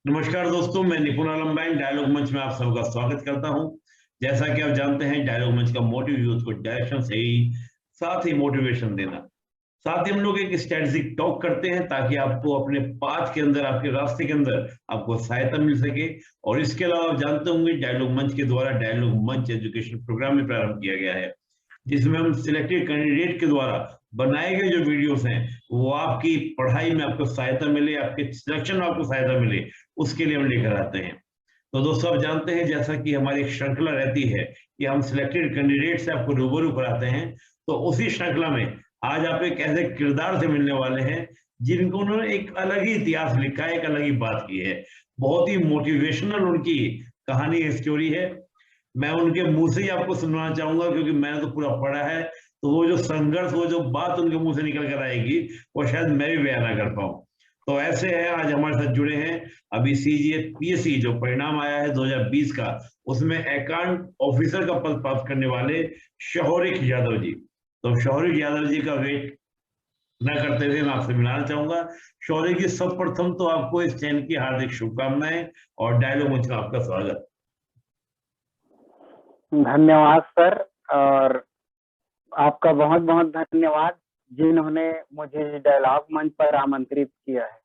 नमस्कार दोस्तों, मैं निपुण आलम बैंक डायलॉग मंच में आप सबका स्वागत करता हूं। जैसा कि आप जानते हैं, डायलॉग मंच का मोटिव यूथ को डायरेक्शन से ही साथ ही मोटिवेशन देना। साथ ही हम लोग एक स्ट्रेटेजिक टॉक करते हैं ताकि आपको अपने पाथ के अंदर, आपके रास्ते के अंदर आपको सहायता मिल सके। और इसके अलावा आप जानते होंगे, डायलॉग मंच के द्वारा डायलॉग मंच एजुकेशन प्रोग्राम भी प्रारंभ किया गया है, जिसमें हम सिलेक्टेड कैंडिडेट के द्वारा बनाए गए जो वीडियोस हैं वो आपकी पढ़ाई में आपको सहायता मिले, आपके सिलेक्शन में आपको सहायता मिले, उसके लिए हम लेकर आते हैं। तो दोस्तों, आप जानते हैं, जैसा कि हमारी एक श्रृंखला रहती है कि हम सिलेक्टेड कैंडिडेट से आपको रूबरू कराते हैं, तो उसी श्रृंखला में आज आप एक ऐसे किरदार से मिलने वाले हैं जिनको उन्होंने एक अलग ही इतिहास लिखा है, एक अलग ही बात की है। बहुत ही मोटिवेशनल उनकी कहानी, स्टोरी है। मैं उनके मुंह से ही आपको सुनवाना चाहूंगा, क्योंकि मैंने तो पूरा पढ़ा है। तो वो जो संघर्ष, वो जो बात उनके मुंह से निकल कर आएगी, वो शायद मैं भी बयान ना कर पाऊं। तो ऐसे हैं, आज हमारे साथ जुड़े हैं अभी सीजीए पीएससी जो परिणाम आया है 2020 का, उसमें अकाउंट ऑफिसर का पद प्राप्त करने वाले शौरिक यादव जी। तो शौरिक यादव जी का वेट न करते हुए मैं आपसे मिलाना चाहूंगा। शौरिक जी, सब प्रथम तो आपको इस चयन की हार्दिक शुभकामनाएं और डायलॉग मंच में आपका स्वागत। धन्यवाद सर, और आपका बहुत बहुत धन्यवाद जिन्होंने मुझे डायलॉग मंच पर आमंत्रित किया है।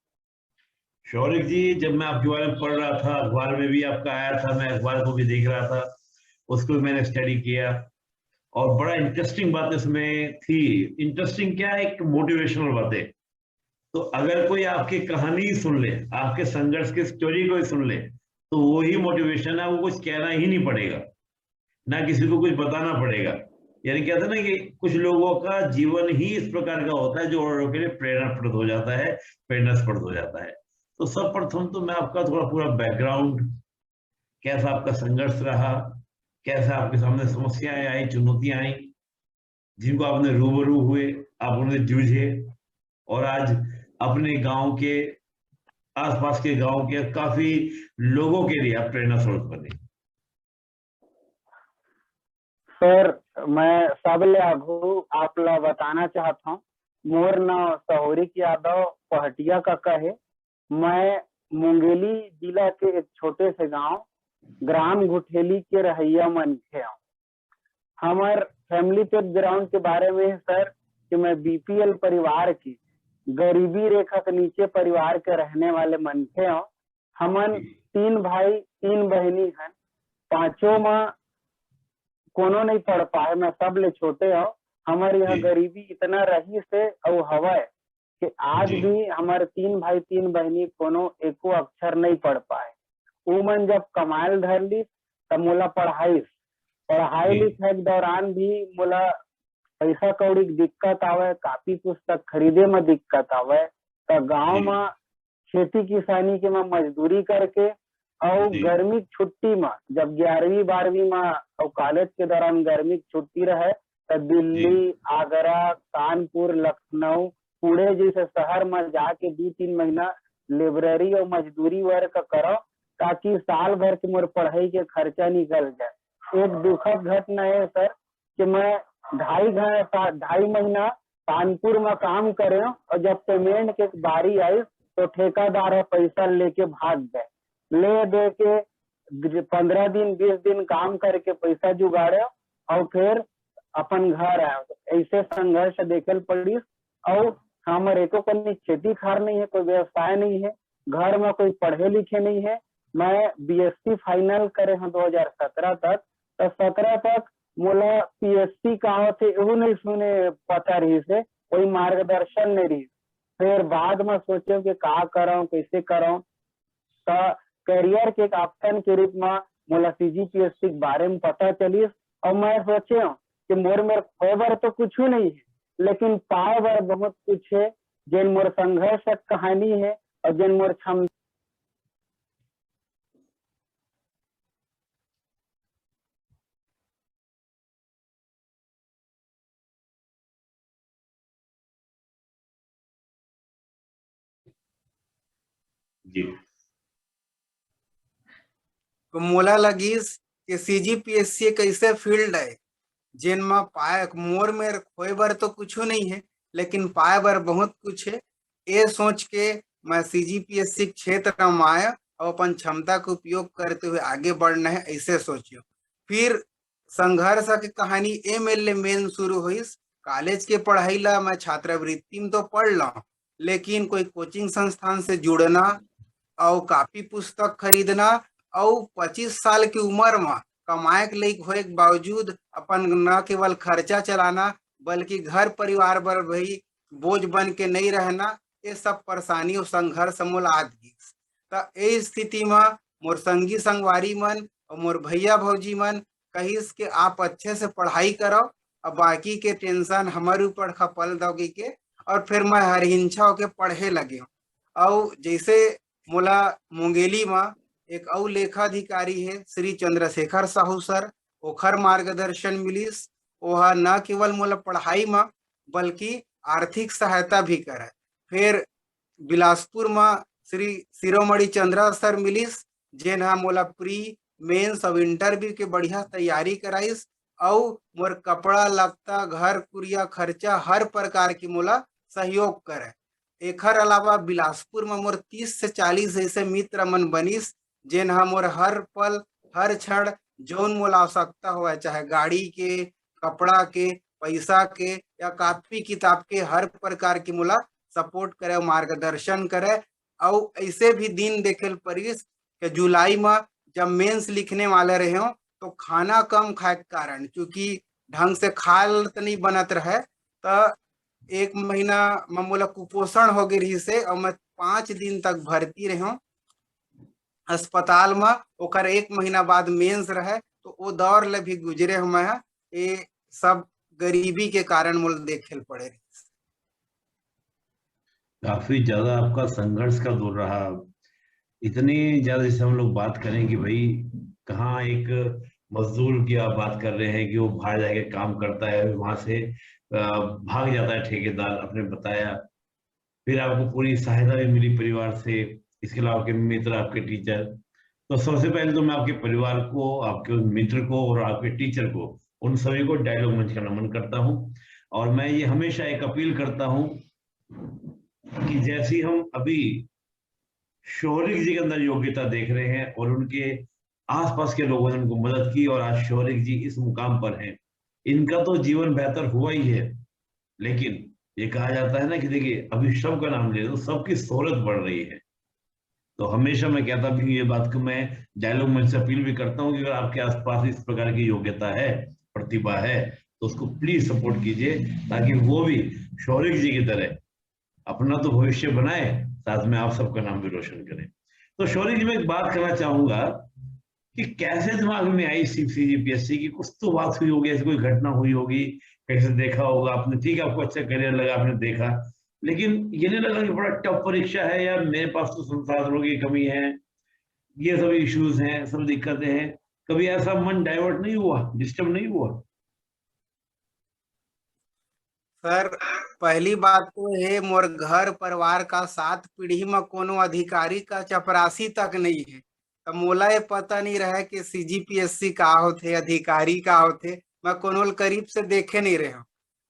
शौरिक जी, जब मैं आपके बारे में पढ़ रहा था, अखबार में भी आपका आया था, मैं अखबार को भी देख रहा था, उसको भी मैंने स्टडी किया और बड़ा इंटरेस्टिंग बात इसमें थी। इंटरेस्टिंग क्या है, एक मोटिवेशनल बातें। तो अगर कोई आपकी कहानी सुन ले, आपके संघर्ष की स्टोरी को ही सुन ले, तो वही मोटिवेशन है। वो कुछ कहना ही नहीं पड़ेगा, ना किसी को कुछ बताना पड़ेगा। यानी कहते हैं ना कि कुछ लोगों का जीवन ही इस प्रकार का होता है जो औरों के लिए प्रेरणाप्रद हो जाता है, प्रेरणास्पद हो जाता है। तो सर्वप्रथम तो मैं आपका थोड़ा पूरा बैकग्राउंड, कैसा आपका संघर्ष रहा, कैसा आपके सामने समस्याएं आई, चुनौतियां आई, जिनको आपने रूबरू हुए, आप उन्हें जूझे, और आज अपने गांव के, आसपास के गांव के काफी लोगों के लिए आप प्रेरणा स्रोत बने। सर, मैं सबले आगू आपला बताना चाहता हूँ। मोर नाम शौरिक यादव पहटिया का कहे। मैं मुंगेली जिला के एक छोटे से गांव ग्राम गुठेली के रहैया मनखे हूँ। हमार फैमिली बैकग्राउंड के बारे में सर कि मैं बीपीएल परिवार की, गरीबी रेखा के नीचे परिवार के रहने वाले मनखे हूँ। हमन 3 भाई 3 बहनी हैं। पांचों में कोनो नहीं पढ़ पाए, मैं सबले छोटे हूँ। हमारे यहाँ गरीबी इतना रही से और हवा है कि आज भी हमारे 3 भाई 3 बहनी कोनो एको अक्षर नहीं पढ़ पाए। वो मन जब कमाल धर ली तब मोला पढ़ाई लिखाई के दौरान भी मोला पैसा कौड़ी की दिक्कत आवे, कापी पुस्तक खरीदे में दिक्कत आवे। तो गांव में खेती किसानी के में मजदूरी करके और गर्मी की छुट्टी में, जब 11वीं 12वीं में और कॉलेज के दौरान गर्मी की छुट्टी रहे, तो दिल्ली, आगरा, कानपुर, लखनऊ, पुणे जैसे शहर में जाके 2-3 महीना लाइब्रेरी और मजदूरी वर्क करो, ताकि साल भर की मोर पढ़ाई के खर्चा निकल जाए। एक दुखद घटना है सर कि मैं 2.5 महीना कानपुर में काम करे, और जब पेमेंट के बारी आई तो ठेकेदार पैसा लेके भाग गए। ले दे के 15 दिन 20 दिन काम करके पैसा जुगाड़े और फिर अपन घर आए। ऐसे संघर्ष देखे पड़ी। और हमारे को कोई खेती खार नहीं है, कोई व्यवसाय नहीं है, घर में कोई पढ़े लिखे नहीं है। मैं बीएससी फाइनल करे हूँ 2017 तक। तो 17 तक मोला पीएससी कहाँ होते वो नहीं सुने पता रही से, कोई मार्गदर्शन नहीं रही। फिर बाद में सोचे कि का करूं, कैसे करूं। तो करियर के एक ऑप्शन के रूप में मोला सीजीपीएससी के बारे में पता चली। और मैं सोचे कि मेरे खोबर तो कुछ नहीं है, लेकिन पाए बर बहुत कुछ है। जिन मोर संघर्ष कहानी है और जिन मोर क्षमता। जी, मोला लगिस कि सीजीपीएससी एक ऐसे फील्ड है जिन में पाए मोर में खोए बर तो कुछ नहीं है, लेकिन पाए बर बहुत कुछ है। ये सोच के मैं सीजीपीएससी क्षेत्र में आया और अपन क्षमता का उपयोग करते हुए आगे बढ़ना है, ऐसे सोचियो। फिर संघर्ष की कहानी एमएलए मेन शुरू हुई। कॉलेज के पढ़ाई ला मैं छात्रवृत्ति में तो पढ़ ला, लेकिन कोई कोचिंग संस्थान से जुड़ना और कापी पुस्तक खरीदना और 25 साल की उम्र में कमाए के लायक होए के बावजूद अपन न केवल खर्चा चलाना बल्कि घर परिवार पर भी बोझ बन के नहीं रहना, ये सब परेशानी और संघर्ष मोल आदगी। तो ए स्थिति में मोर संगी संगवारी मन और मोर भैया भौजी मन कहिस कि आप अच्छे से पढ़ाई करो और बाकी के टेंशन हमारे ऊपर खपल दोगे के, और फिर मैं हरहिंछा होके पढ़े लगे। और जैसे मोला मुंगेली में एक और लेखाधिकारी है श्री चंद्रशेखर साहू सर, ओखर मार्गदर्शन मिलिस। वह न केवल मोला पढ़ाई में बल्कि आर्थिक सहायता भी करे। फिर बिलासपुर में श्री शिरोमणि चंद्रा सर मिलिस, जेन हा मोला प्री मेंस और इंटरव्यू के बढ़िया तैयारी कराइस और मोर कपड़ा लगता घर कुरिया खर्चा हर प्रकार की मोला सहयोग करे। एकर अलावा बिलासपुर में मोर 30 से 40 ऐसे मित्र मन बनिस, जेन हा मोर हर पल हर क्षण जौन मोला आवश्यकता हुआ, चाहे गाड़ी के, कपड़ा के, पैसा के या कापी किताब के, हर प्रकार की मोला सपोर्ट करे, मार्गदर्शन करे। और ऐसे भी दिन देखे परिस कि जुलाई में जब मेंस लिखने वाले रहे हो तो खाना कम खाए के कारण, क्योंकि ढंग से खाल तो नहीं बनत रहे, तो 1 महीना में मोला कुपोषण हो गई रही से और मैं 5 दिन तक भर्ती रहे अस्पताल में। ओकर 1 महीना बाद मेंस रहे, तो वो दौर ले भी गुजरे हम है। ये सब गरीबी के कारण मोल देखे पड़े रही। काफी ज्यादा आपका संघर्ष का दौर रहा। इतनी ज्यादा जैसे हम लोग बात करें कि भाई कहाँ एक मजदूर की आप बात कर रहे हैं कि वो बाहर जाके काम करता है, वहां से भाग जाता है ठेकेदार, आपने बताया। फिर आपको पूरी सहायता भी मिली परिवार से, इसके अलावा आपके मित्र, आपके टीचर। तो सबसे पहले तो मैं आपके परिवार को, आपके मित्र को और आपके टीचर को, उन सभी को डायलॉग मंच का नमन करता हूँ। और मैं ये हमेशा एक अपील करता हूँ कि जैसी हम अभी शौरिक जी के अंदर योग्यता देख रहे हैं और उनके आसपास के लोगों ने उनको मदद की और आज शौरिक जी इस मुकाम पर हैं, इनका तो जीवन बेहतर हुआ ही है। लेकिन ये कहा जाता है ना कि देखिए अभी सबका नाम ले लो, सबकी शोहरत बढ़ रही है। तो हमेशा मैं कहता भी ये बात को मैं डायलॉग मंच से अपील भी करता हूँ कि अगर आपके आसपास इस प्रकार की योग्यता है, प्रतिभा है, तो उसको प्लीज सपोर्ट कीजिए, ताकि वो भी शौरिक जी की तरह अपना तो भविष्य बनाए, साथ में आप सबका नाम भी रोशन करें। तो शौरिक जी, मैं एक बात करना चाहूंगा कि कैसे दिमाग में आई सीजीपीएससी की? कुछ तो बात हुई होगी, ऐसी कोई घटना हुई होगी, कैसे देखा होगा आपने, ठीक है आपको अच्छा करियर लगा, आपने देखा, लेकिन ये नहीं लगा कि बड़ा टफ परीक्षा है यार, मेरे पास तो संसाधनों की कमी है, ये सब इश्यूज हैं, सब दिक्कतें हैं, कभी ऐसा मन डाइवर्ट नहीं हुआ, डिस्टर्ब नहीं हुआ? सर पहली बात तो है मोर घर परिवार का 7 पीढ़ी में कोनो अधिकारी का चपरासी तक नहीं है, तो मोला ये पता नहीं रहा कि सीजीपीएससी का होते, अधिकारी का होते, मैं कोनो करीब से देखे नहीं रहा।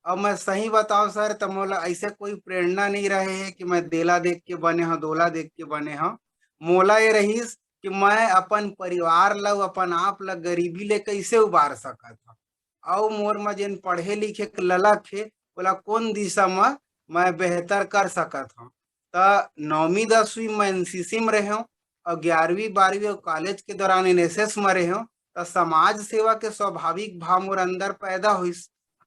अब मैं सही बताऊं सर, तो मोला ऐसे कोई प्रेरणा नहीं रहे है कि मैं देला देख के बने हाँ, दोला देख के बने हाँ। मोला ये रहीस कि मैं अपन परिवार ला, अपन आप ला गरीबी ले कैसे उबार सकत हूँ, और मोर में जिन पढ़े लिखे के ललक है बोला कौन दिशा में मैं बेहतर कर सकत हूँ। तो 9वीं 10वीं में एनसीसी में रहे हूँ और 11वीं 12वीं कॉलेज के दौरान एनएसएस में रहे हूँ, तो समाज सेवा के स्वाभाविक भाव मोर अंदर पैदा हुई।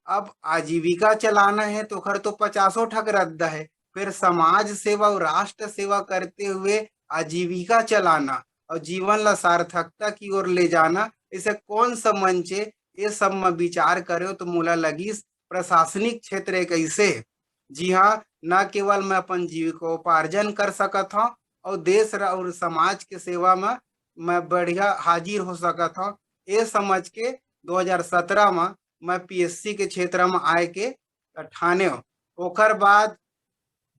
अब आजीविका चलाना है तो खर तो 50 ठक रद्द है, फिर समाज सेवा और राष्ट्र सेवा करते हुए आजीविका चलाना और जीवन ला सार्थकता की ओर ले जाना, इसे कौन सा मंच है, ये सब में विचार करो तो मोला लगी प्रशासनिक क्षेत्र एक ऐसे, जी हाँ, न केवल मैं अपन जीविकोपार्जन कर सकत हूँ और देश और समाज के सेवा में मैं बढ़िया हाजिर हो सकत हूँ। ये समझ के 2017 में मैं पीएससी के क्षेत्र में आए के ठाने। ओकर बाद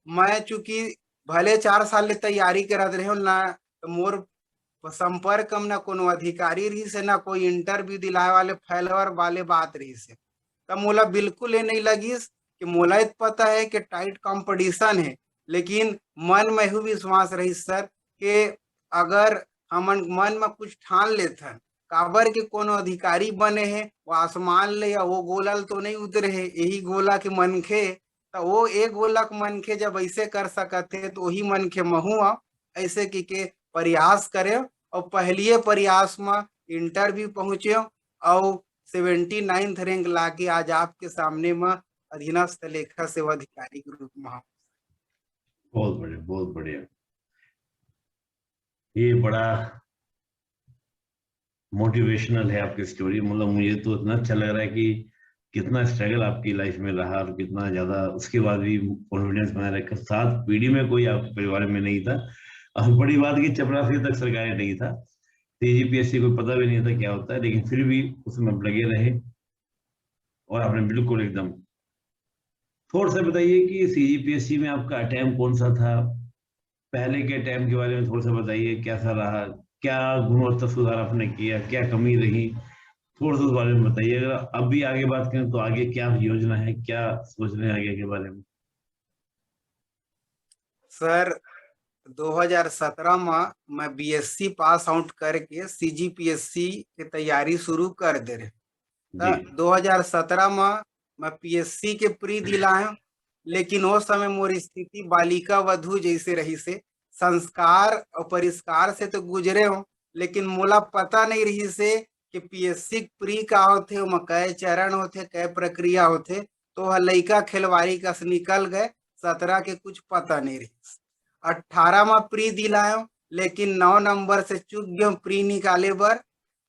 मैं चूंकि भले 4 साल ले तैयारी करत रहे ना, तो मोर संपर्क में ना कोनो अधिकारी रही से, ना कोई इंटरव्यू दिलाए वाले फैलवर वाले बात रही से, तब मोला बिल्कुल ये नहीं लगी कि मोला पता है कि टाइट कंपटीशन है, लेकिन मन में ही विश्वास रही सर कि अगर हमन मन में कुछ ठान लेथन काबर के कोनो अधिकारी बने हैं वो आसमान ले या वो गोलल तो नहीं उतरे है यही गोला के मनखे, तो वो एक गोला के मनखे जब ऐसे कर सकते है तो वही मनखे महुआ ऐसे के प्रयास करे और पहलिए प्रयास में इंटरव्यू पहुंचे और 79th रैंक लाके आज आपके सामने में अधीनस्थ लेखा सेवा अधिकारी के रूप में। बहुत बढ़िया, बहुत बढ़िया। ये बड़ा मोटिवेशनल है आपकी स्टोरी। मतलब मुझे तो इतना अच्छा लग रहा है कि कितना स्ट्रगल आपकी लाइफ में रहा और कितना ज्यादा उसके बाद भी कॉन्फिडेंस बनाए रखा। 7 पीढ़ी में कोई आपके परिवार में नहीं था और बड़ी बात की चपरासी तक सरकारी नहीं था, सीजीपीएससी को पता भी नहीं था क्या होता है, लेकिन फिर भी उसमें आप लगे रहे और आपने बिल्कुल एकदम। थोड़ा सा बताइए कि सीजीपीएससी में आपका अटैम्प्ट कौन सा था, पहले के अटैम्प्ट के बारे में थोड़ा सा बताइए, कैसा रहा, क्या गुणवत्ता सुधार आपने किया, क्या कमी रही, थोड़ा सा उस बारे में बताइए। अगर अब भी आगे बात करें तो आगे क्या योजना है, क्या सोच रहे हैं आगे के बारे में? सर 2017 में मैं बीएससी पास आउट करके सीजीपीएससी की तैयारी शुरू कर दे रहे। जी 2017 में मैं पीएससी के प्री दिलाया, लेकिन वो समय मोर स्थिति बालिका वधु जैसे रही से संस्कार और परिष्कार से तो गुजरे हो, लेकिन मोला पता नहीं रही से कि पीएससी प्री का होते ओमा कै चरण होते कै प्रक्रिया होते, तो वह लइका खिलवाड़ी का से निकल गए। 17 के कुछ पता नहीं रही। 18 में प्री दिलायो, लेकिन 9 नंबर से चूक गयो प्री निकाले बर।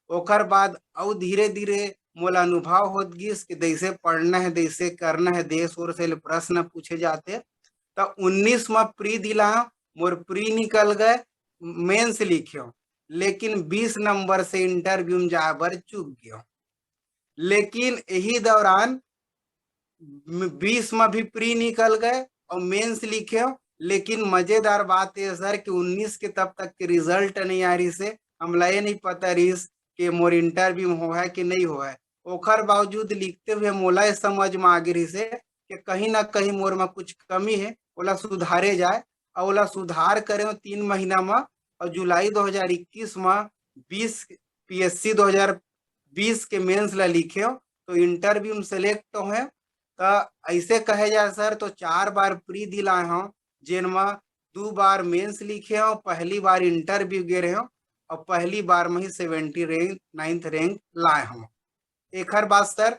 ओकर बाद और धीरे धीरे मोला अनुभव होत गिस कि जैसे पढ़ना है जैसे करना है, देश और से प्रश्न पूछे जाते। तो 19 में प्री दिलायो, मोर प्री निकल गए, मेंस लिखियो, लेकिन 20 नंबर से इंटरव्यू में जाए बर चूक गयो। लेकिन यही दौरान 20 में भी प्री निकल गए और मेंस लिखे, लेकिन मजेदार बात है सर कि 19 के तब तक के रिजल्ट नहीं आ रही से हमला ये नहीं पता रही कि मोर इंटरव्यू हो है कि नहीं हो है। ओखर बावजूद लिखते हुए मोला समझ में आ गई से कि कहीं ना कहीं मोर में कुछ कमी है, ओला सुधारे जाए और ओला सुधार करे 3 महीना में। और जुलाई 2021 में 20 पीएससी 2020 के मेंस ला लिखे तो इंटरव्यू में सेलेक्ट हुए। तो ऐसे कहे जाए सर तो 4 बार प्री दिलाए हूँ, जिनमें 2 बार मेंस लिखे हो, पहली बार इंटरव्यू गे रहे हो और पहली बार में ही 79th रैंक लाए हूँ। एक हर बात सर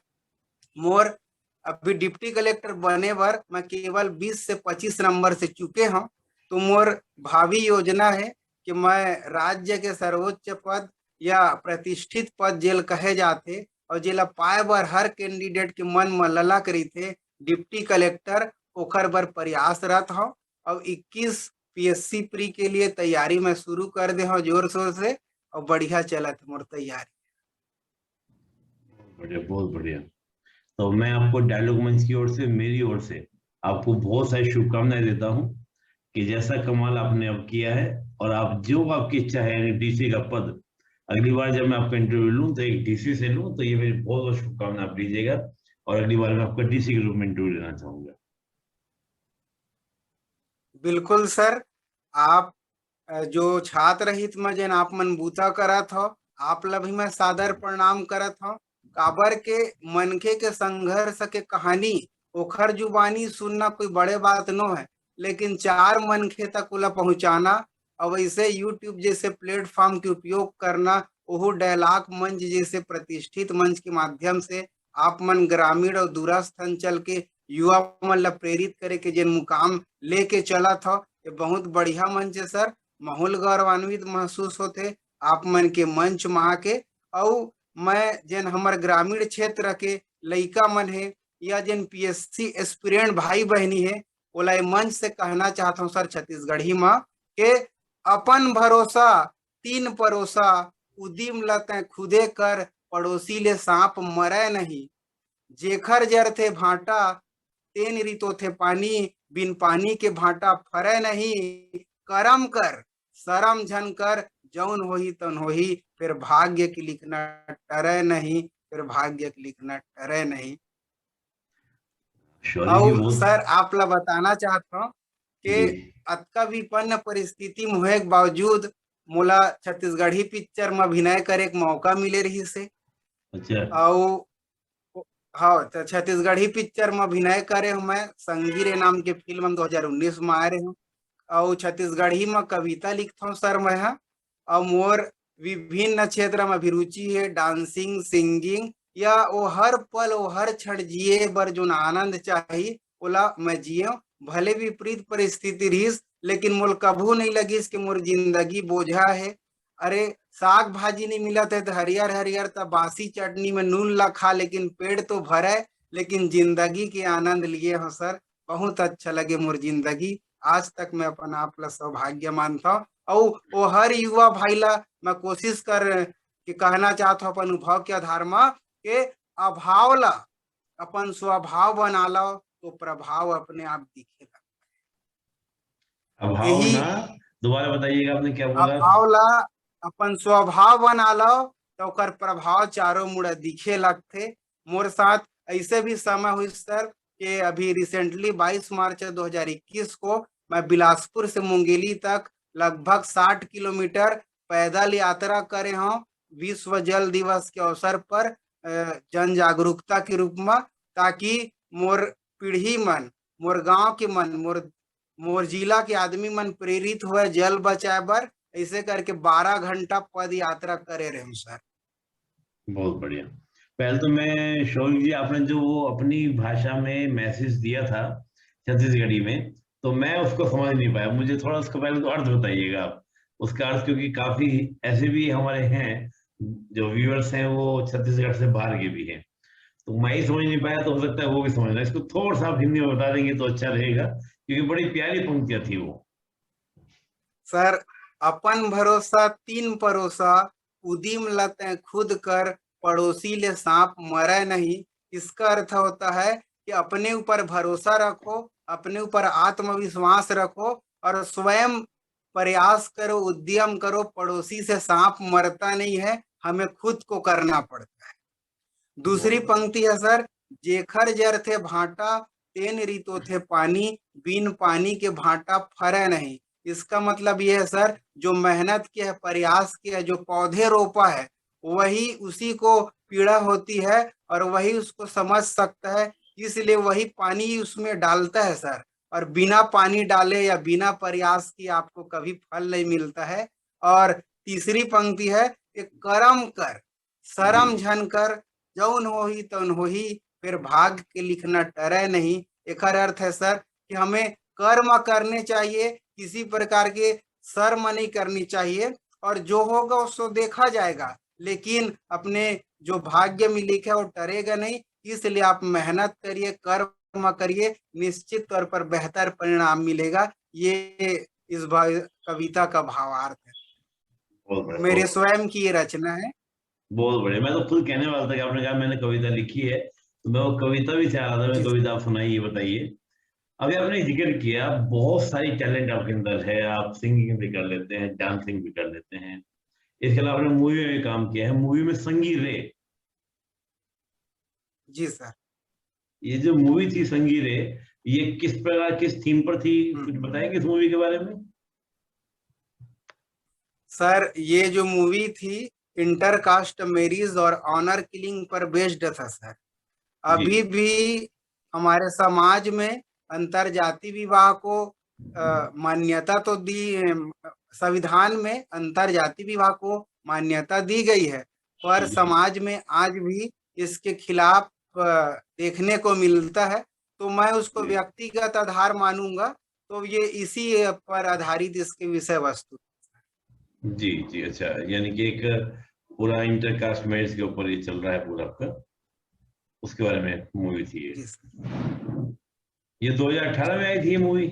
मोर अभी डिप्टी कलेक्टर बने बर मैं केवल 20 से 25 नंबर से चुके हूँ। तो मोर भावी योजना है कि मैं राज्य के सर्वोच्च पद या प्रतिष्ठित पद जेल कहे जाते और जेला पाए बर हर कैंडिडेट के मन में लला करी थे डिप्टी कलेक्टर, ओखर बर प्रयासरत हो। और 21 पीएससी प्री के लिए तैयारी में शुरू कर दे हो जोर शोर से और बढ़िया चलत मोर तैयारी। बढ़िया, बहुत बढ़िया। तो मैं आपको डायलॉग मंच की ओर से, मेरी ओर से आपको बहुत सारी शुभकामनाएं देता हूं कि जैसा कमाल आपने अब किया है और आप जो आपकी इच्छा है डीसी का पद, अगली बार जब मैं आपका इंटरव्यू लूं तो एक डीसी से लूं, तो ये मेरी बहुत बहुत शुभकामनाएं आप दीजिएगा और अगली बार मैं आपका डीसी के रूप में इंटरव्यू लेना चाहूंगा। बिल्कुल सर, आप जो छात्र हित में जन आप मन बूता करत हो, आप ला भी मैं सादर प्रणाम करत हो। काबर के मनखे के संघर्ष के कहानी ओखर जुबानी सुनना कोई बड़े बात नो है, लेकिन 4 मनखे तक उला पहुंचाना और वैसे यूट्यूब जैसे प्लेटफॉर्म के उपयोग करना, ओहो डायलॉग मंच जैसे प्रतिष्ठित मंच के माध्यम से आप मन ग्रामीण और दूरस्थ अंचल के युवा मन ला प्रेरित करे के जिन मुकाम लेके चला था, ये बहुत बढ़िया मंच है सर। माहौल गौरवान्वित महसूस होते आप मन के मंच में आके। और मैं जिन हमारे ग्रामीण क्षेत्र के लइका मन है या जिन पीएससी एस्पिरेंट भाई बहनी है, ओला मंच से कहना चाहता हूँ सर छत्तीसगढ़ी में के अपन भरोसा 3 परोसा, उदिम लते खुदे कर, पड़ोसी ले सांप मरे नहीं। जेखर जर थे भाटा तेन रीतो थे पानी, बिन पानी के भाटा फरे नहीं। करम कर शरम झन कर, जौन होही तन होही, फिर भाग्य की लिखना टरे नहीं, फिर भाग्य की लिखना टरे नहीं। शौर्य जी और बहुत। सर आप ला बताना चाहता हूँ कि जी अतका विपन्न परिस्थिति में होए के बावजूद मोला छत्तीसगढ़ी पिक्चर में अभिनय करे के मौका मिले रही से। अच्छा। और हाँ, तो छत्तीसगढ़ी पिक्चर में अभिनय करे हूँ मैं, संगीरे नाम के फिल्म में 2019 में आ रहे हूँ। और छत्तीसगढ़ी में कविता लिखता हूँ सर मैं। और मोर विभिन्न क्षेत्र में अभिरुचि है, डांसिंग, सिंगिंग, या वो हर पल वो हर क्षण जिए बर जो आनंद चाहिए ओला मैं जियो। भले विपरीत परिस्थिति रहीस, लेकिन मोल कभू नहीं लगिस कि मोर जिंदगी बोझा है। अरे साग भाजी नहीं मिलत है तो हरियर हरियर तब बासी चटनी में नून ला खा, लेकिन पेट तो भरे, लेकिन जिंदगी के आनंद लिए हो सर। बहुत अच्छा लगे मोर जिंदगी। आज तक मैं अपन आप ला सौभाग्य मानता हूँ। और वो हर युवा भाई ला मैं कोशिश कर कि कहना चाहता हूँ अपन अनुभव के आधार में के अभाव ला अपन स्वभाव बना लो तो प्रभाव अपने आप दिखेगा। अभाव यही ना, दोबारा बताइएगा, आपने क्या बोला? अभाव ला अपन स्वभाव बना लो तो ओकर प्रभाव चारों मुड़ा दिखे लगते। मोर साथ ऐसे भी समय हुई सर कि अभी रिसेंटली 22 मार्च 2021 को मैं बिलासपुर से मुंगेली तक लगभग 60 किलोमीटर पैदल यात्रा करे हूँ, विश्व जल दिवस के अवसर पर जन जागरूकता के रूप में, ताकि मोर पीढ़ी मन, मोर गांव के मन, मोर मोर जिला के आदमी मन प्रेरित हुए जल बचाए बर। ऐसे करके 12 घंटा पद यात्रा करे रहे सर। बहुत बढ़िया। पहले तो मैं शौविक जी, आपने जो वो अपनी भाषा में मैसेज दिया था छत्तीसगढ़ी में, तो मैं उसको समझ नहीं पाया। मुझे थोड़ा उसका पहले तो अर्थ बताइएगा आप, उसका अर्थ, क्योंकि काफी ऐसे भी हमारे हैं जो व्यूअर्स हैं वो छत्तीसगढ़ से बाहर के भी हैं, तो मैं ही समझ नहीं पाया, तो हो सकता है वो भी समझना। इसको थोड़ा सा आप हिंदी में बता देंगे तो अच्छा रहेगा, क्योंकि बड़ी प्यारी पंक्तियां थी वो। सर, अपन भरोसा तीन परोसा, उदिम लते खुद कर, पड़ोसी ले सांप मरे नहीं। इसका अर्थ होता है कि अपने ऊपर भरोसा रखो, अपने ऊपर आत्मविश्वास रखो और स्वयं प्रयास करो, उद्यम करो। पड़ोसी से सांप मरता नहीं है, हमें खुद को करना पड़ता है। दूसरी बहुत पंक्ति है सर, जेखर जर थे भाटा, तेन रीतो थे पानी, बिन पानी के भाटा फरे नहीं। इसका मतलब ये है सर, जो मेहनत किया है, प्रयास किया है, जो पौधे रोपा है, वही उसी को पीड़ा होती है और वही उसको समझ सकता है। इसलिए वही पानी उसमें डालता है सर। और बिना पानी डाले या बिना प्रयास किए आपको कभी फल नहीं मिलता है। और तीसरी पंक्ति है, एक कर्म कर, जी। शरम झन कर, जौन होही तौन होही, फिर भाग के लिखना टरे नहीं। एक अर्थ है सर कि हमें कर्म करने चाहिए, किसी प्रकार के शर्म नहीं करनी चाहिए, और जो होगा उसको देखा जाएगा, लेकिन अपने जो भाग्य में लिखा है वो टरेगा नहीं। इसलिए आप मेहनत करिए, कर्म करिए, निश्चित तौर पर बेहतर परिणाम मिलेगा। ये इस कविता का भावार्थ है, बहुत बढ़िया, मेरे बहुत स्वयं की ये रचना है। बहुत बढ़िया। मैं तो खुद कहने वाला था कि आपने कहा मैंने कविता लिखी है, तो मैं वो कविता भी चाह रहा था, मैं जी कविता आप सुनाइए, बताइए। अभी आपने जिक्र किया बहुत सारी टैलेंट आपके अंदर है, आप सिंगिंग भी कर लेते हैं, डांसिंग भी कर लेते हैं, इसके अलावा आपने मूवी में भी काम किया है, मूवी में संगी रे। जी सर। ये जो मूवी थी संगी रे, ये किस प्रकार, किस थीम पर थी, कुछ बताएंगे इस मूवी के बारे में? सर, ये जो मूवी थी इंटर कास्ट मैरिज और ऑनर किलिंग पर बेस्ड था सर। जी। अभी भी हमारे समाज में अंतर जाति विवाह को मान्यता तो दी, संविधान में अंतर जाति विवाह को मान्यता दी गई है, पर जी। समाज में आज भी इसके खिलाफ देखने को मिलता है। तो मैं उसको जी। व्यक्तिगत आधार मानूंगा। तो ये इसी पर आधारित इसके विषय वस्तु। जी। जी, अच्छा, यानी कि एक पूरा इंटरकास्ट मैरिज के ऊपर ये चल रहा है पूरा आपका, उसके बारे में मूवी थी ये। जी सर। ये 2018 में आई थी ये मूवी?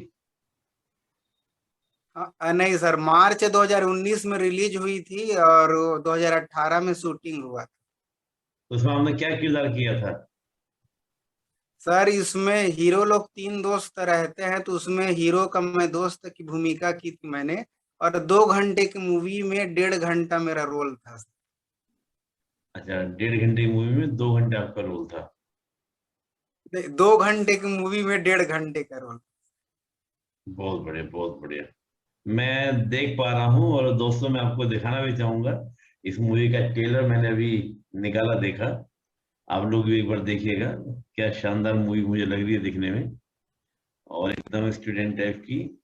नहीं सर, मार्च 2019 में रिलीज हुई थी और 2018 में शूटिंग हुआ था। तो उसमें आपने क्या किरदार किया था? सर, इसमें हीरो लोग तीन दोस्त रहते हैं, तो उसमें हीरो का मैं दोस्त की भूमिका की थी मैंने। और 2 घंटे की मूवी में 1.5 घंटा मेरा रोल था। अच्छा, 1.5 घंटे की मूवी में 2 घंटे आपका रोल था। 2 घंटे की मूवी में 1.5 घंटे का रोल। बहुत बढ़िया, बहुत बढ़िया। मैं देख पा रहा हूँ और दोस्तों मैं आपको दिखाना भी चाहूंगा। इस मूवी का ट्रेलर मैंने अभी निकाला, देखा। आप लोग भी एक बार देखिएगा। क्या शानदार मूवी मुझे लग रही है दिखने में, और एकदम स्टूडेंट टाइप की।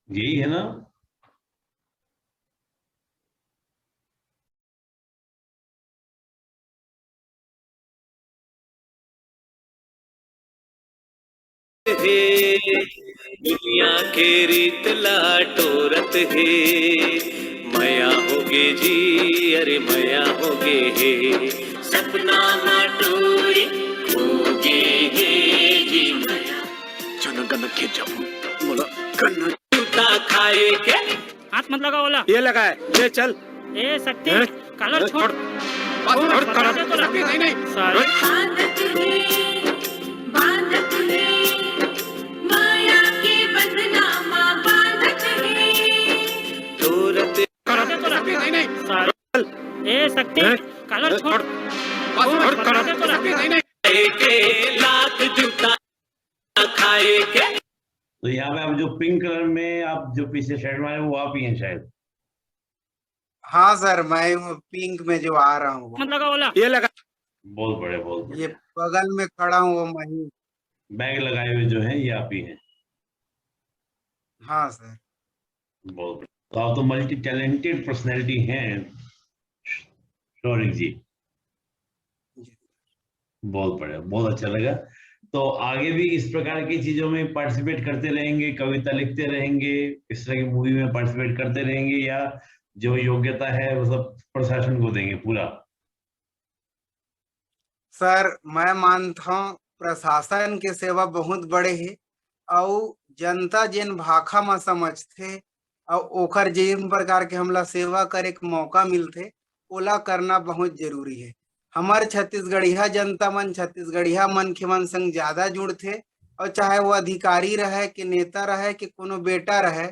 यही है ना? दुनिया के रीत लाटोरत है, मया होगे जी, अरे मया होगे हे, सपना माटोरी होगे हे जी मया। चलो गन्ना खेत जाऊं, बोला गन्ना जूता खाए के। हाथ मत लगा बोला। ये लगा है, ले चल। ए शक्ति कलर छोड़। नहीं सारे बांधत है माया के बंधनामा बांधत है। तोरते नहीं सारे। ए शक्ति कलर छोड़। के लात जूता खाए के। तो यहाँ पे आप जो पिंक कलर में आप जो पीछे शर्ट में आए वो आप ही हैं शायद। हाँ सर, मैं हूँ पिंक में जो आ रहा हूँ। मत लगा बोला। ये लगा। बहुत बड़े, बहुत बड़े। ये बगल में खड़ा हूँ वो मैं हूँ। बैग लगाए हुए जो हैं ये आप ही हैं। हाँ सर। बहुत बड़े। तो आप तो मल्टी टैलेंटेड पर्सनैलिटी हैं शौरिक जी। बहुत बढ़िया, बहुत अच्छा लगा। तो आगे भी इस प्रकार की चीजों में पार्टिसिपेट करते रहेंगे, कविता लिखते रहेंगे, इस तरह की मूवी में पार्टिसिपेट करते रहेंगे, या जो योग्यता है वो सब प्रशासन को देंगे पूरा? सर मैं मानता हूँ प्रशासन के सेवा बहुत बड़े है, और जनता जिन भाखा में समझते और ओखर जिन प्रकार के हमला सेवा करे के मौका मिलते ओला करना बहुत जरूरी है। हमार छत्तीसगढ़िया जनता मन छत्तीसगढ़िया मन के मन संग ज्यादा जुड़ते, और चाहे वो अधिकारी रहे कि नेता रहे कि कोनो बेटा रहे,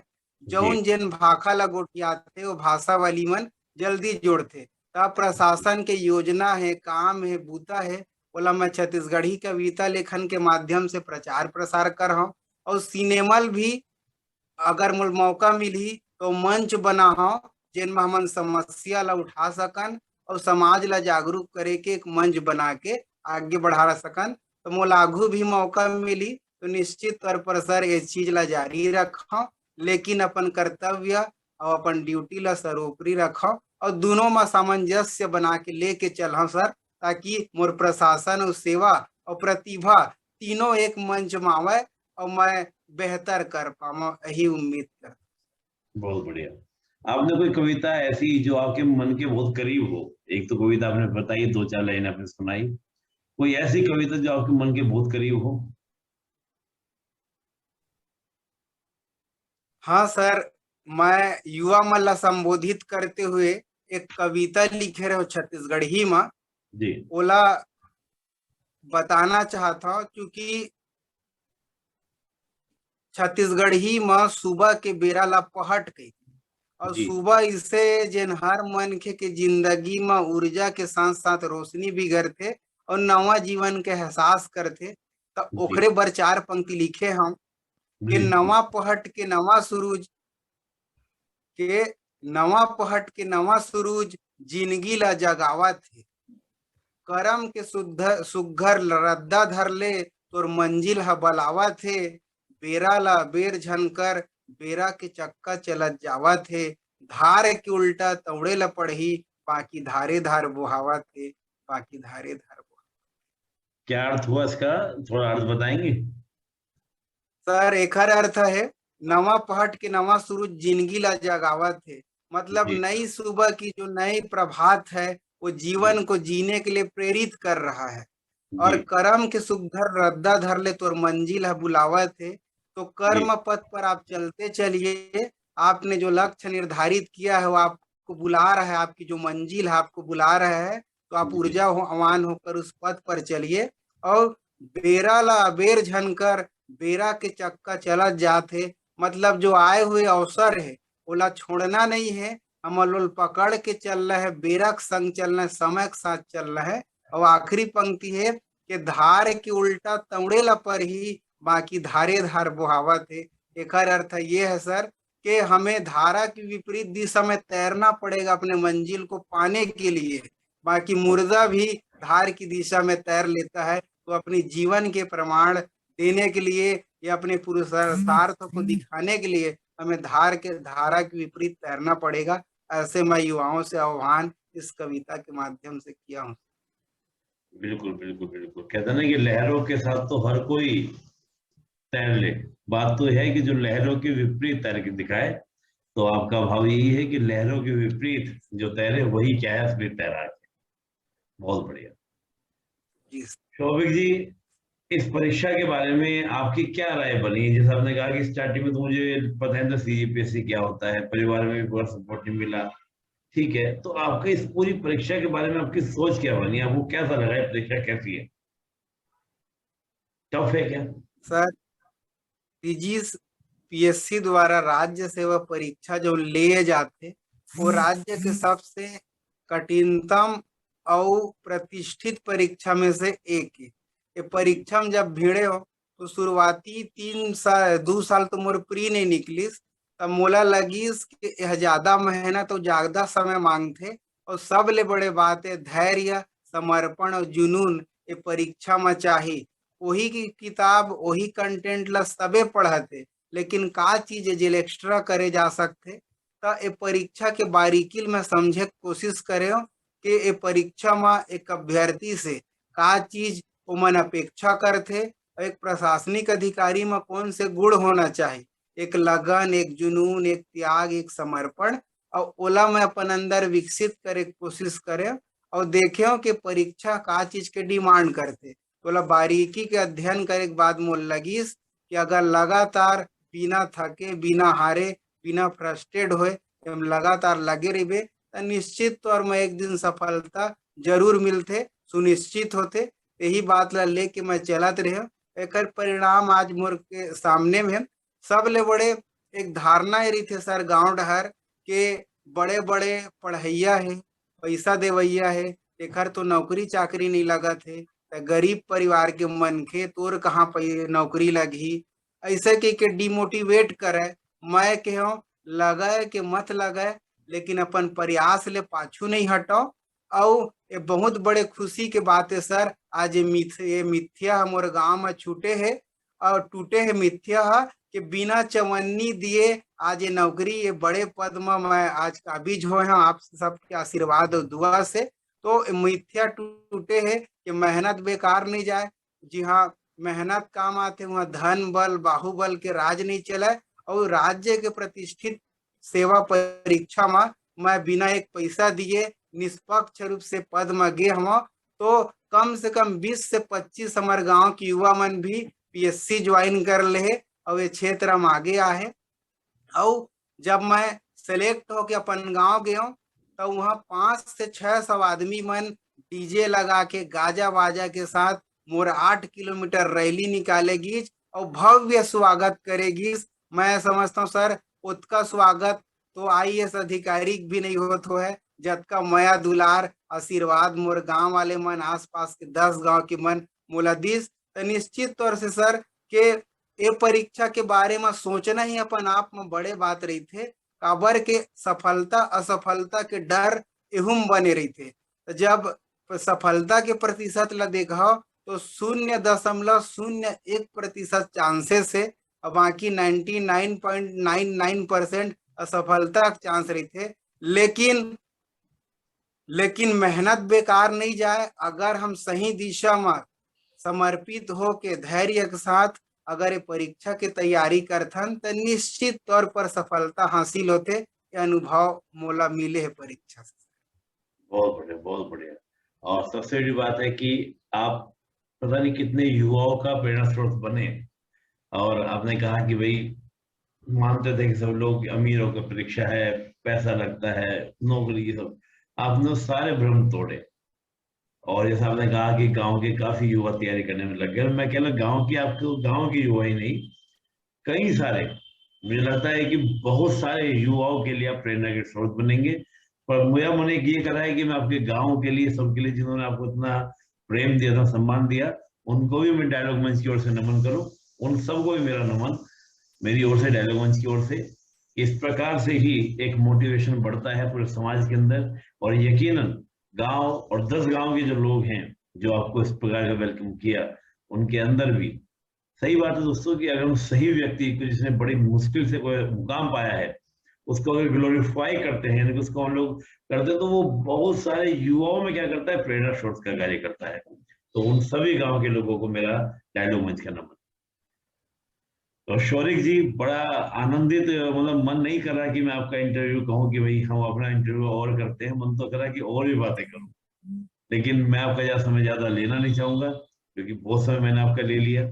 जौन जिन भाखा ला गोटियाते वो भाषा वाली मन जल्दी जोड़ते। तब प्रशासन के योजना है, काम है, बूता है, बोला मैं छत्तीसगढ़ी कविता लेखन के माध्यम से प्रचार प्रसार कर रहा हूँ। और सिनेमल भी अगर मुझे मौका मिली तो मंच बना हो जिनमें हमन समस्या ला उठा सकन और समाज ला जागरूक करे के एक मंच बना के आगे बढ़ा सकन। तो मोला आगू भी मौका मिली तो निश्चित तौर पर सर इस चीज ला जारी रखो, लेकिन अपन कर्तव्य और अपन ड्यूटी ला सर्वोपरि रखो और दोनों में सामंजस्य बना के लेके चलो सर, ताकि मोर प्रशासन और सेवा और प्रतिभा तीनों एक मंच में आवे और मैं बेहतर कर पाऊँ, यही उम्मीद कर। बहुत बढ़िया। आपने कोई कविता ऐसी जो आपके मन के बहुत करीब हो? एक तो कविता आपने बताई, दो चार लाइन आपने सुनाई, कोई ऐसी कविता जो आपके मन के बहुत करीब हो? हाँ सर, मैं युवा मन ला संबोधित करते हुए एक कविता लिखे रहे छत्तीसगढ़ी में, जी ओला बताना चाहता हूँ। क्योंकि छत्तीसगढ़ी में सुबह के बेरा ला पहट गई और जी सुबह इसे जिन हर मनखे के जिंदगी में ऊर्जा के साथ साथ रोशनी भी करते और नवा जीवन के एहसास करते। तो जी ओखरे बर चार पंक्ति लिखे हम कि जी नवा पहट के नवा सूरज के नवा पहट के नवा सूरज जिंदगी ला जगावा थे, करम के शुद्ध सुघर रद्दा धर ले तोर मंजिल ह बलावा थे, बेरा ला बेर झनकर बेरा के चक्का चलत जावा थे, धार के उल्टा तवड़े ला पढ़ी बाकी धारे धार बुहावा थे, बाकी धारे धार बुहावा। क्या अर्थ हुआ इसका? थोड़ा अर्थ बताएंगे? सर एकर अर्थ है नवा पहट के नवा सूरज जिंदगी ला जगावत है, मतलब जी नई सुबह की जो नई प्रभात है वो जीवन को जीने के लिए प्रेरित कर रहा है। और जी करम के सुघर रद्दा धर ले तोर मंजिल है बुलावत है, तो कर्म पथ पर आप चलते चलिए। आपने जो लक्ष्य निर्धारित किया है वो आपको बुला रहा है, आपकी जो मंजिल है आपको बुला रहा है, तो आप जी। ऊर्जावान होकर उस पथ पर चलिए। और बेरा ला अबेर झनकर बेरा के चक्का चला जाते, मतलब जो आए हुए अवसर है ओला छोड़ना नहीं है, हम लोग पकड़ के चल रहे हैं, बेरा के संग चलना है, समय के साथ चल रहा है। और आखिरी पंक्ति है कि धार के उल्टा तौड़ेला पर ही बाकी धारे धार बहावत है। एक अर्थ ये है सर कि हमें धारा की विपरीत दिशा में तैरना पड़ेगा अपने मंजिल को पाने के लिए, बाकी मुर्दा भी धार की दिशा में तैर लेता है। तो अपनी जीवन के प्रमाण देने के लिए या अपने पुरुषार्थ को दिखाने के लिए हमें धारा के विपरीत तैरना पड़ेगा। ऐसे मैं युवाओं से आह्वान इस कविता के माध्यम से किया हूँ। बिल्कुल बिल्कुल बिल्कुल, कहते हैं ना कि लहरों के साथ तो हर कोई तैर ले, बात तो है कि जो लहरों के विपरीत तैर के दिखाए। तो आपका भाव यही है कि लहरों के विपरीत जो तैरे वही चाहे असली तैराक है। बहुत बढ़िया। जी शौविक जी, इस परीक्षा के बारे में आपकी क्या राय बनी? जैसे आपने कहा कि स्टार्टिंग में तो मुझे पता है ना सीजीपीएससी क्या होता है, परिवार में भी पूरा सपोर्ट नहीं मिला, ठीक है, तो आपके इस पूरी परीक्षा के बारे में आपकी सोच क्या बनी? आपको कैसा लगा? है परीक्षा कैसी है? टफ है क्या? सर, पीएससी द्वारा राज्य सेवा परीक्षा जो लिए जाते वो राज्य के सबसे कठिनतम और प्रतिष्ठित परीक्षा में से एक है। ये परीक्षा में जब भिड़े हो तो शुरुआती 2 साल तो मोर प्री नहीं निकलिस, तब मोला लगिस कि यह ज्यादा मेहनत और ज्यादा समय मांगते। और सबले बड़े बात है धैर्य, समर्पण और जुनून ये परीक्षा में चाहिए। वही की किताब वही कंटेंट ला सबे पढ़ते, लेकिन का चीज जे एक्स्ट्रा करे जा सकते। तो ये परीक्षा के बारीकी में समझे कोशिश करे कि ये परीक्षा में एक अभ्यर्थी से का चीज ओमन अपेक्षा करते, एक प्रशासनिक अधिकारी में कौन से गुण होना चाहिए, एक लगन, एक जुनून, एक त्याग, एक समर्पण, और ओला में अपन अंदर विकसित करे कोशिश करे। और देखे कि परीक्षा का चीज के डिमांड करते, बोला बारीकी के अध्ययन करे के बाद मोल लगिस कि अगर लगातार बिना थके, बिना हारे, बिना फ्रस्ट्रेट होए लगातार लगे रहे तो निश्चित तौर में एक दिन सफलता जरूर मिलते, सुनिश्चित होते। यही बात ला लेके मैं चलत रहे। एक परिणाम आज मोर के सामने में सबले बड़े एक धारणा रही थे सर गांव डहर के बड़े बड़े पढ़ैया है, पैसा देवैया है, एक तो नौकरी चाकरी नहीं लगा थे, गरीब परिवार के मनखे तोर कहाँ नौकरी लगी, ऐसे के डिमोटिवेट करे। मैं कहो लगाए के मत लगाए, लेकिन अपन प्रयास ले पाछू नहीं हटो। और ये बहुत बड़े खुशी के बात है सर, आज ये मिथ्या मोर गांव में छूटे है और टूटे है मिथ्या कि बिना चवन्नी दिए आज ये नौकरी, ये बड़े पद में मैं आज काबिज हुए हैं आप सबके आशीर्वाद और दुआ से। तो मिथ्या टूटे है कि मेहनत बेकार नहीं जाए। जी हाँ, मेहनत काम आते, वहाँ धन बल बाहुबल के राज नहीं चले। और राज्य के प्रतिष्ठित सेवा परीक्षा में मैं बिना एक पैसा दिए निष्पक्ष रूप से पद में गे हम, तो कम से कम 20 से 25 हमारे गांव के युवा मन भी पीएससी ज्वाइन कर ले और ये क्षेत्र में आगे आए। और जब मैं सेलेक्ट होके अपन गांव गया तो वहाँ 500 से 600 आदमी मन डीजे लगा के गाजा बाजा के साथ मोर 8 किलोमीटर रैली निकालेगी और भव्य स्वागत करेगी। मैं समझता हूँ सर उसका स्वागत तो आईएएस अधिकारी भी नहीं होता है, जबका मया दुलार आशीर्वाद मोर गांव वाले मन, आसपास के 10 गांव के मन मुलादिस। तो निश्चित तौर से सर के ये परीक्षा के बारे में सोचना ही अपन आप में बड़े बात रही थे, काबर के सफलता असफलता के डर एहुम बने रही थे। तो जब सफलता के प्रतिशत ला देखा तो 0.01% चांसेस है, और बाकी 99.99% असफलता के चांस रही थे। लेकिन मेहनत बेकार नहीं जाए। अगर हम सही दिशा में समर्पित हो के धैर्य के साथ अगर ये परीक्षा की तैयारी करथन तो निश्चित तौर पर सफलता हासिल होते। ये अनुभव मोला मिले है परीक्षा से। बहुत बढ़िया, बहुत बढ़िया। और सबसे बड़ी बात है कि आप पता नहीं कितने युवाओं का प्रेरणा स्रोत बने। और आपने कहा कि भाई मानते थे कि सब लोग अमीरों की परीक्षा है, पैसा लगता है, नौकरी, ये सब। आपने सारे भ्रम तोड़े। और जैसा आपने कहा कि गांव के काफी युवा तैयारी करने में लग गए। मैं कह रहा गांव की, आपको गांव की युवा ही नहीं, कई सारे, मुझे लगता है कि बहुत सारे युवाओं के लिए आप प्रेरणा के स्रोत बनेंगे। पर मेरा मन एक ये करा है कि मैं आपके गांव के लिए, सबके लिए, जिन्होंने आपको इतना प्रेम दिया था, सम्मान दिया, उनको भी मैं डायलॉग मंच की ओर से नमन करूं। उन सबको भी मेरा नमन, मेरी ओर से, डायलॉग मंच की ओर से। इस प्रकार से ही एक मोटिवेशन बढ़ता है पूरे समाज के अंदर। और यकीनन गांव और 10 गांव के जो लोग हैं जो आपको इस प्रकार का वेलकम किया, उनके अंदर भी, सही बात है दोस्तों, कि अगर हम सही व्यक्ति को, जिसने बड़ी मुश्किल से कोई मुकाम पाया है, उसको अगर ग्लोरीफाई करते हैं, यानी कि उसको हम लोग करते हैं, तो वो बहुत सारे युवाओं में क्या करता है, प्रेरणा स्रोत का कार्य करता है। तो उन सभी गांव के लोगों को मेरा डायलॉग मंच का नमन। तो शौरिक जी, बड़ा आनंदित, मतलब मन नहीं कर रहा कि मैं आपका इंटरव्यू कहूं कि भाई हम अपना इंटरव्यू और करते हैं, मन तो कर रहा कि और भी बातें करूं। लेकिन मैं आपका समय ज्यादा लेना नहीं चाहूंगा, क्योंकि बहुत समय मैंने आपका ले लिया।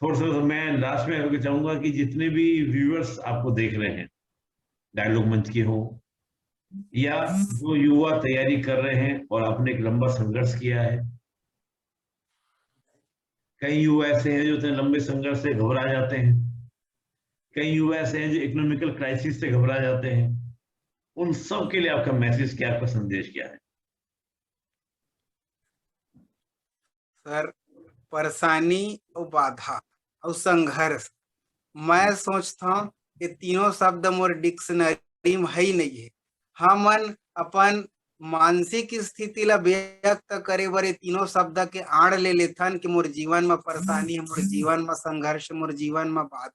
थोड़ा सा मैं लास्ट में आपको चाहूंगा कि जितने भी व्यूअर्स आपको देख रहे हैं, डायलॉग मंच के हो या जो युवा तैयारी कर रहे हैं और आपने एक लंबा संघर्ष किया है, कई युवा ऐसे हैं जो इतने लंबे संघर्ष से घबरा जाते हैं, कई युवा ऐसे हैं जो इकोनॉमिकल क्राइसिस से घबरा जाते हैं। उन सब के लिए आपका मैसेज क्या, आपका संदेश क्या है? सर, परेशानी और बाधा और संघर्ष, मैं सोचता हूँ ये तीनों शब्द मोर डिक्शनरी में है ही नहीं है। हमन अपन मानसिक स्थिति ला व्यक्त करे बर ये तीनों शब्द के आड़ ले लेथन कि मोर जीवन में परेशानी है, मोर जीवन में संघर्ष, मोर जीवन में बाधा।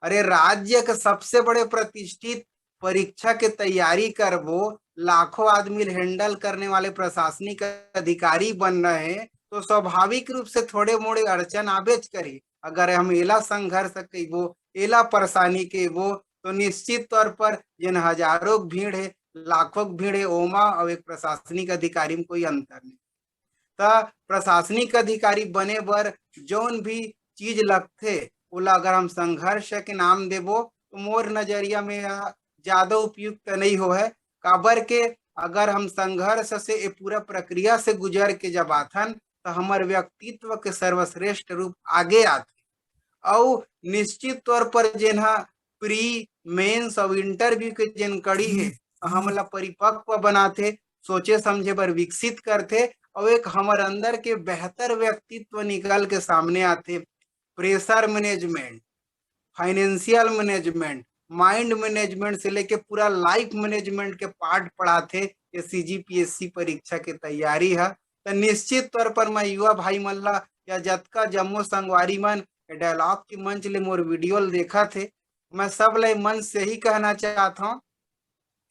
अरे राज्य के सबसे बड़े प्रतिष्ठित परीक्षा के तैयारी करबो, लाखों आदमी हैंडल करने वाले प्रशासनिक अधिकारी बन रहे हैं, तो स्वाभाविक रूप से थोड़े मोड़े अड़चन आबेच करी। अगर हम एला संघर्ष कइबो, एला परेशानी केबो, तो निश्चित तौर पर जिन हजारों भीड़ है, लाखों भीड़ है, ओमा और एक प्रशासनिक अधिकारी में कोई अंतर नहीं। तो प्रशासनिक अधिकारी बने बर जौन भी चीज लगथे, ओला अगर हम संघर्ष के नाम देबो, तो मोर नजरिया में ज्यादा उपयुक्त नहीं हो है। काबर के अगर हम संघर्ष से ये पूरा प्रक्रिया से गुजर के जब आथन, तो हमार व्यक्तित्व के सर्वश्रेष्ठ रूप आगे आथे। और निश्चित तौर पर जेना प्री मेंस और इंटरव्यू के जेन कड़ी है, हमला परिपक्व बनाथे, सोचे समझे बर विकसित करथे, और एक हमार अंदर के बेहतर व्यक्तित्व निकल के सामने आथे। Pressure management, financial management, mind management से लेके पूरा लाइफ मैनेजमेंट के पार्ट पढ़ाथे ये सीजीपीएससी परीक्षा के तैयारी है। तो निश्चित तौर पर मैं युवा भाई मन ला या जतका जम्मो संगवारी मन डायलॉग के मंच ले मोर वीडियो देखा थे, मैं सब ले मन से ही कहना चाहता हूँ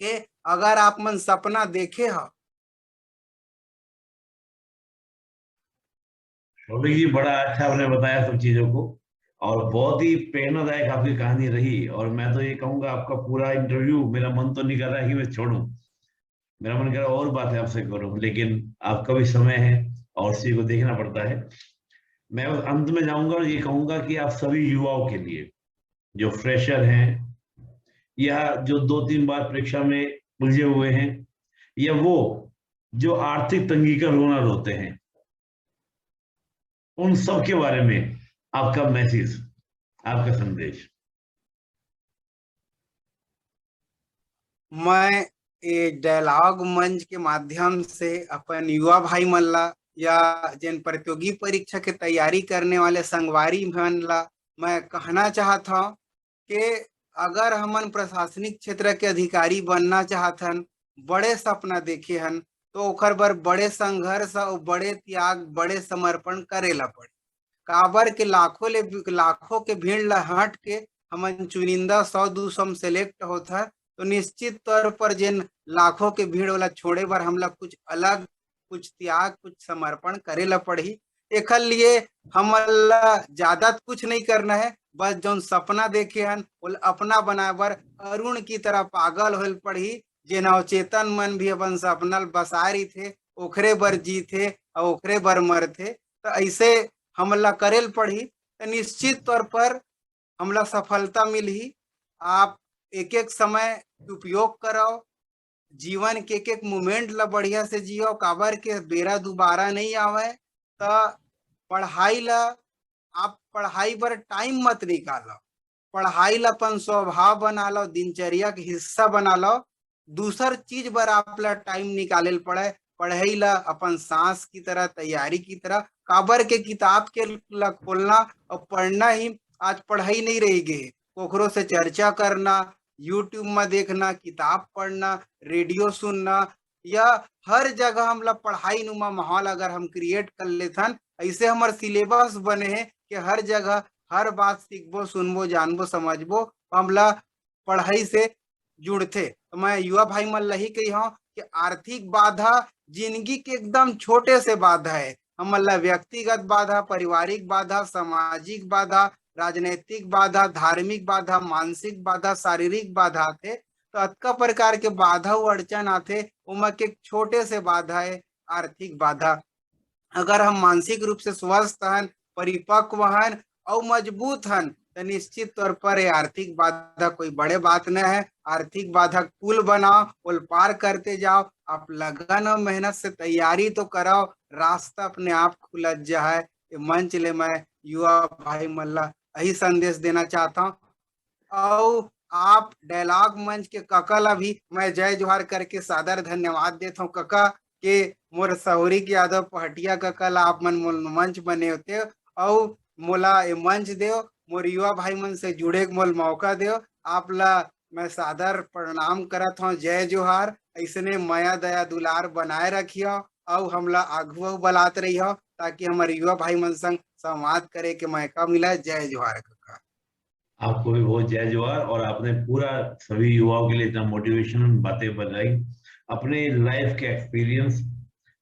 कि अगर आप मन सपना देखे हो। शौविक जी, बड़ा अच्छा आपने बताया सब चीजों को, और बहुत ही प्रेरणादायक आपकी कहानी रही। और मैं तो ये कहूंगा, आपका पूरा इंटरव्यू, मेरा मन तो नहीं कर रहा है कि मैं छोड़ूं, मेरा मन कर रहा है और बातें आपसे करूं, लेकिन आपका भी समय है और उसी को देखना पड़ता है। मैं अंत में जाऊंगा और ये कहूंगा कि आप सभी युवाओं के लिए, जो फ्रेशर हैं या जो 2-3 बार परीक्षा में उलझे हुए हैं, या वो जो आर्थिक तंगी का रोना रोते हैं, उन सब के बारे में आपका मैसेज, आपका संदेश। मैं ये डायलॉग मंच के माध्यम से अपन युवा भाई मन ला या जिन प्रतियोगी परीक्षा के तैयारी करने वाले संगवारी मन ला मैं कहना चाहता हूँ कि अगर हमन प्रशासनिक क्षेत्र के अधिकारी बनना चाहतन, बड़े सपना देखे हन, तो ओकर बर बड़े संघर्ष और बड़े त्याग, बड़े समर्पण करेला पड़े। काबर के लाखों के भीड़ ला हट के हमन चुनिंदा 100-200 में सेलेक्ट होता है, तो निश्चित तौर पर जिन लाखों के भीड़ वाला छोड़े बर हमला कुछ अलग, कुछ त्याग, कुछ समर्पण करेला पड़ी। एक लिए हमला ज्यादा कुछ नहीं करना है, बस जो सपना देखे हन वो अपना बनाए बर अरुण की तरह पागल होल पड़ी। जेना चेतन मन भी अपन सपना बसारी थे, ओखरे बर जी थे और ओखरे बर मर थे, तो ऐसे हमला करेल पड़ी। तो निश्चित तौर पर हमला सफलता मिली। आप एक एक समय उपयोग करो, जीवन के एक एक मोमेंट ला बढ़िया से जियो, काबर के बेरा दोबारा नहीं आवे। तो पढ़ाई ला आप पढ़ाई पर टाइम मत निकालो, पढ़ाई ला अपन स्वभाव बना लो, दिनचर्या के हिस्सा बना लो। दूसर चीज पर आप ला टाइम निकाले पड़े, पढ़ाई ला अपन सांस की तरह, तैयारी की तरह। काबर के किताब के ला खोलना और पढ़ना ही आज पढ़ाई नहीं रही गई। कोकरों से चर्चा करना, यूट्यूब में देखना, किताब पढ़ना, रेडियो सुनना, या हर जगह हम लोग पढ़ाई नुमा माहौल अगर हम क्रिएट कर लेथन, ऐसे हमारे सिलेबस बने हैं कि हर जगह हर बात सीखबो, सुनबो, जानबो, समझबो, हमला पढ़ाई से जुड़ते। तो मैं युवा भाई मन लही कही हूँ कि आर्थिक बाधा जिंदगी के एकदम छोटे से बाधा है। हमला व्यक्तिगत बाधा, पारिवारिक बाधा, सामाजिक बाधा, राजनीतिक बाधा, धार्मिक बाधा, मानसिक बाधा, शारीरिक बाधा आते। तो अतका प्रकार के बाधा अड़चन आते, उमा के छोटे से बाधा है आर्थिक बाधा। अगर हम मानसिक रूप से स्वस्थ हन, परिपक्व हन और मजबूत हन, तो निश्चित तौर पर ये आर्थिक बाधा कोई बड़े बात न है। आर्थिक बाधा पुल बनाओ, पुल पार करते जाओ, आप लगन और मेहनत से तैयारी तो कराओ, रास्ता अपने आप खुलत जाए। ये मंच ले मैं युवा भाई मल्ला यही संदेश देना चाहता हूँ। और आप डायलॉग मंच के कका ला भी मैं जय जोहार करके सादर धन्यवाद देता हूँ। कका के मोर सौरी के यादव पहटिया कका ला आप मन मंच बने होते और मोला ये मंच दो, मोर युवा भाई मन से जुड़े मोल मौका दो। आप ला मैं सादर प्रणाम करत हूँ, जय जोहार। ऐसने माया दया दुलार बनाए रखियो और हमला आगू बलात रही हो, ताकि हमारे युवा भाई मन संग संवाद करे के मौका मिला। जय जोहार कका। आपको भी बहुत जय जोहार। और आपने पूरा सभी युवाओं के लिए इतना मोटिवेशनल बातें बताई, अपने लाइफ के एक्सपीरियंस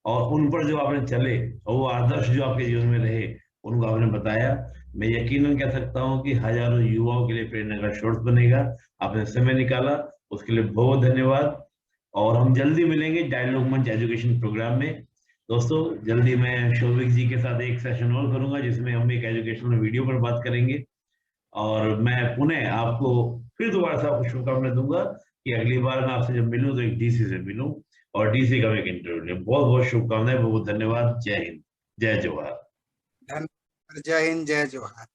और उन पर जो आपने चले और वो आदर्श जो आपके जीवन में रहे उनको आपने बताया। मैं यकीनन कह सकता हूं कि हजारों युवाओं के लिए प्रेरणा का सोर्स बनेगा। आपने समय निकाला, उसके लिए बहुत धन्यवाद। और हम जल्दी मिलेंगे डायलॉग मंच एजुकेशन प्रोग्राम में। दोस्तों जल्दी मैं शोभिक जी के साथ एक सेशन और करूंगा जिसमें हम एक एजुकेशनल वीडियो पर बात करेंगे। और मैं पुनः आपको फिर दोबारा से आपको शुभकामनाएं दूंगा कि अगली बार मैं आपसे जब मिलूं तो एक डीसी से मिलूं और डीसी का एक इंटरव्यू लें। बहुत बहुत शुभकामनाएं, बहुत धन्यवाद। जय हिंद, जय जोहार। जय हिंद, जय जोहार।